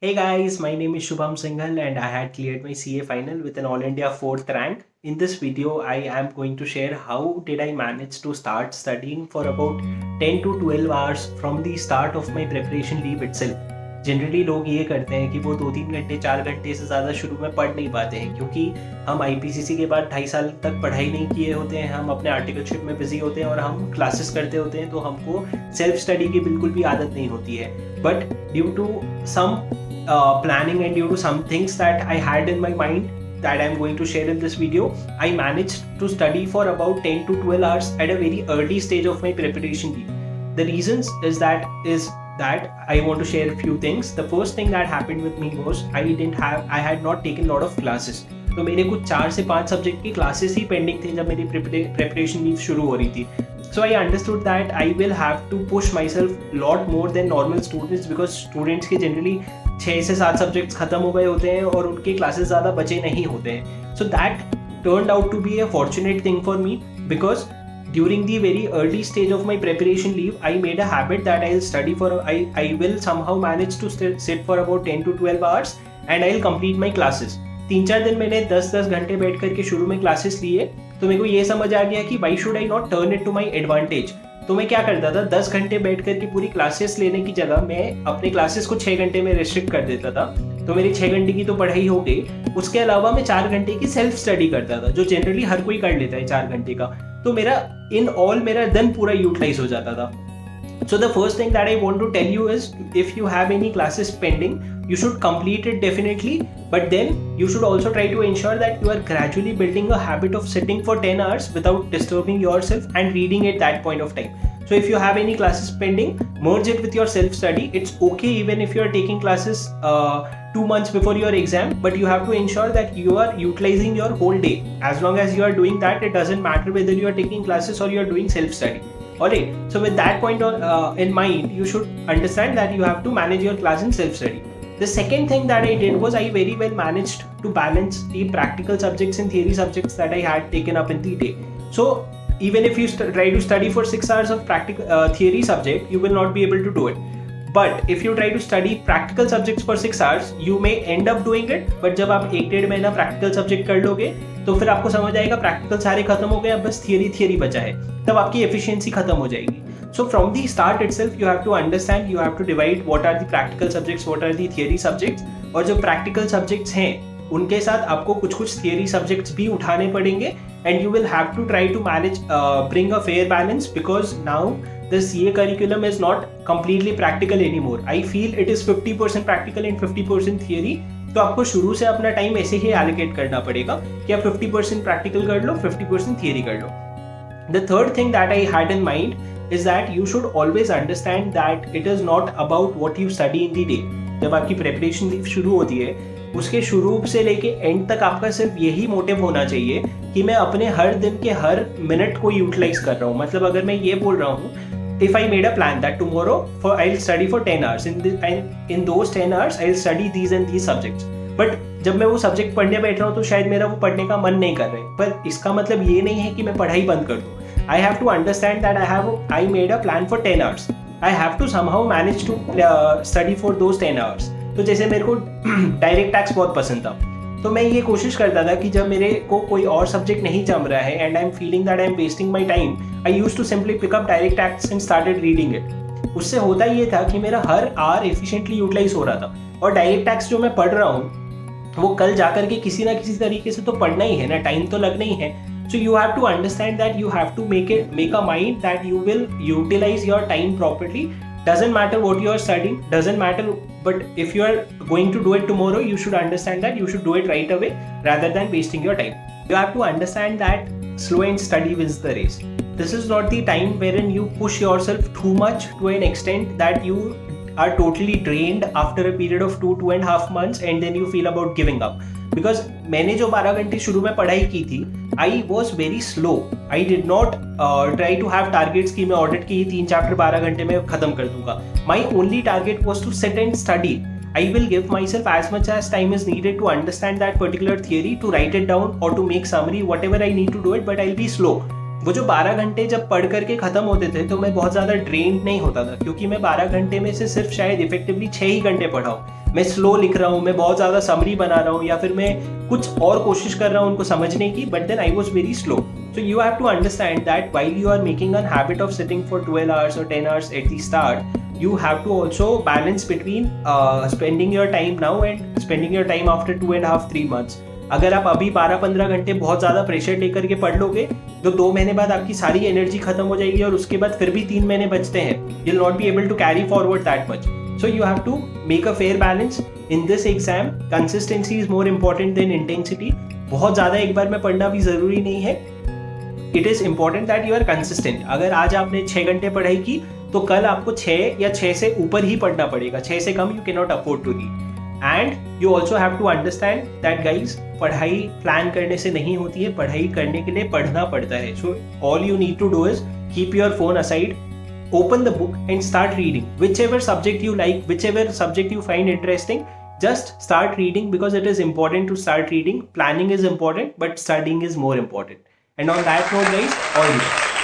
Hey guys, my name is Shubham Singhal and I had cleared my CA final with an All India 4th rank. In this video, I am going to share how did I manage to start studying for about 10 to 12 hours from the start of my preparation leave itself. Generally लोग ये करते हैं कि वो 2-3 घंटे 4 घंटे से ज़्यादा शुरू में पढ़ नहीं पाते हैं क्योंकि हम IPCC के बाद 2.5 साल तक पढ़ाई नहीं किए होते हैं, हम अपने आर्टिकलशिप में बिजी होते हैं और हम क्लासेस करते होते हैं, तो हमको सेल्फ स्टडी की बिल्कुल भी आदत नहीं होती है. But due to some planning and due to some things that I had in my mind that I'm going to share in this video, I managed to study for about 10 to 12 hours at a very early stage of my preparation leave. The reasons is that I want to share a few things. The first thing that happened with me was I had not taken a lot of classes. तो मेरे कुछ 4 से 5 subject की classes ही pending थे जब मेरी preparation leave शुरू हो रही थी. So I understood that I will have to push myself lot more than normal students because students के generally 6 से 7 सब्जेक्ट्स खत्म हो गए होते हैं और उनके क्लासेस ज़्यादा बचे नहीं होते हैं. So that turned out to be a fortunate thing for me because during the very early stage of my preparation leave, I made a habit that I'll study I will somehow manage to sit for about 10 to 12 hours and I'll complete my classes. 3-4 दिन मैंने 10-10 घंटे बैठ करके शुरू में classes लिए, तो मेरे को ये समझ आ गया कि why should I not turn it to my advantage. तो मैं क्या करता था, 10 घंटे बैठ करके पूरी क्लासेस लेने की जगह मैं अपने क्लासेस को 6 घंटे में रिस्ट्रिक्ट कर देता था. तो मेरी 6 घंटे की तो पढ़ाई हो गई, उसके अलावा मैं 4 घंटे की सेल्फ स्टडी करता था जो जनरली हर कोई कर लेता है 4 घंटे का. तो मेरा इन ऑल मेरा दिन पूरा यूटिलाइज हो जाता था. So the first thing that I want to tell you is if you have any classes pending, you should complete it definitely, but then you should also try to ensure that you are gradually building a habit of sitting for 10 hours without disturbing yourself and reading at that point of time. So if you have any classes pending, merge it with your self-study. It's okay even if you are taking classes 2 months before your exam, but you have to ensure that you are utilizing your whole day. As long as you are doing that, it doesn't matter whether you are taking classes or you are doing self-study. Alright, so with that point in mind, you should understand that you have to manage your class in self-study. The second thing that I did was I very well managed to balance the practical subjects and theory subjects that I had taken up in the day. So even if you try to study for 6 hours of practical theory subject, you will not be able to do it. But if you try to study practical subjects for 6 hours, you may end up doing it. But जब आप 1-1.5 महीना practical subject कर लोगे, तो फिर आपको समझ आएगा practical सारे खत्म हो गए, अब बस theory बचा है, तब आपकी efficiency खत्म हो जाएगी. So from the start itself, you have to understand, you have to divide what are the practical subjects, what are the theory subjects. और जो practical subjects हैं, उनके साथ आपको कुछ theory subjects भी उठाने पड़ेंगे, and you will have to try to manage, bring a fair balance because now the CA curriculum is not completely practical anymore. I feel it is 50% practical and 50% theory. तो आपको शुरू से अपना time ऐसे ही allocate करना पड़ेगा कि आप 50% practical कर लो, 50% theory कर लो. The third thing that I had in mind is that you should always understand that it is not about what you study in the day. जब आपकी preparation लीव शुरू होती है, उसके शुरू से लेके एंड तक आपका सिर्फ यही मोटिव होना चाहिए कि मैं अपने हर दिन के हर मिनट को यूटिलाइज कर रहा हूँ. मतलब अगर मैं ये बोल रहा हूँ, if I made a plan that tomorrow I'll study for 10 hours, in those 10 hours I'll study these and these subjects. But जब मैं वो सब्जेक्ट पढ़ने बैठ रहा हूँ तो शायद मेरा वो पढ़ने का मन नहीं कर रहा है, पर इसका मतलब ये नहीं है कि मैं पढ़ाई बंद कर दूँ. I have to understand that I made a plan for 10 hours. I have to somehow manage to study for those 10 hours. तो जैसे मेरे को डायरेक्ट टैक्स बहुत पसंद था, तो मैं ये कोशिश करता था कि जब मेरे को कोई और सब्जेक्ट नहीं जम रहा है and I am feeling that I am wasting my time, I used to simply pick up direct tax and started reading it. उससे होता ये था कि मेरा हर आवर एफिशिएंटली यूटिलाइज हो रहा था. और डायरेक्ट टैक्स जो मैं पढ़ रहा हूँ वो कल जाकर के किसी ना किसी तरीके से तो पढ़ना ही है ना, टाइम तो लगना ही है. So you have to understand that you have to make a mind that you will utilize your time properly. Doesn't matter what you are studying, doesn't matter, but if you are going to do it tomorrow, you should understand that you should do it right away rather than wasting your time. You have to understand that slow and steady wins the race. This is not the time wherein you push yourself too much to an extent that you are totally drained after a period of 2.5 months and then you feel about giving up. Because मैंने जो 12 घंटे शुरू में पढ़ाई की थी, I was very slow. I did not try to have targets कि मैं ऑडिट की 3 चैप्टर 12 घंटे में खत्म कर दूंगा. My only target was to sit and study. I will give myself as much as time is needed to understand that particular theory, to write it down or to make summary, whatever I need to do it, but I'll be slow. वो जो 12 घंटे जब पढ़ करके खत्म होते थे तो मैं बहुत ज़्यादा ड्रेन नहीं होता था, क्योंकि मैं 12 घंटे में से सिर्फ शायद इफेक्टिवली 6 ही घंटे पढ़ा हूँ. मैं स्लो लिख रहा हूँ, मैं बहुत ज़्यादा समरी बना रहा हूँ, या फिर मैं कुछ और कोशिश कर रहा हूँ उनको समझने की, but then I was very slow. So you have to understand that while you are making a habit of sitting for 12 hours or 10 hours at the start, you have to also balance between spending your time now and spending your time after 2.5-3 months. अगर आप अभी 12-15 घंटे बहुत ज़्यादा pressure लेकर के पढ़ लोगे तो 2 महीने बाद आपकी सारी एनर्जी खत्म हो जाएगी, और उसके बाद फिर भी 3 महीने बचते हैं. You will not be able to carry forward that much. So you have to make a fair balance in this exam. Consistency is more important than intensity. बहुत ज़्यादा एक बार में पढ़ना भी ज़रूरी नहीं है. It is important that you are consistent. अगर आज आपने 6 घंटे पढ़ाई की तो कल आपको 6 या 6 से ऊपर ही पढ़ना पड़ेगा. 6 से कम you can not afford to read. And you also have to understand that guys, पढ़ाई प्लान करने से नहीं होती है, पढ़ाई करने के लिए पढ़ना पड़ता है. So all you need to do is keep your phone aside, open the book and start reading. Whichever subject you like, whichever subject you find interesting, just start reading, because it is important to start reading. Planning is important, but studying is more important. And on that note guys, all the best.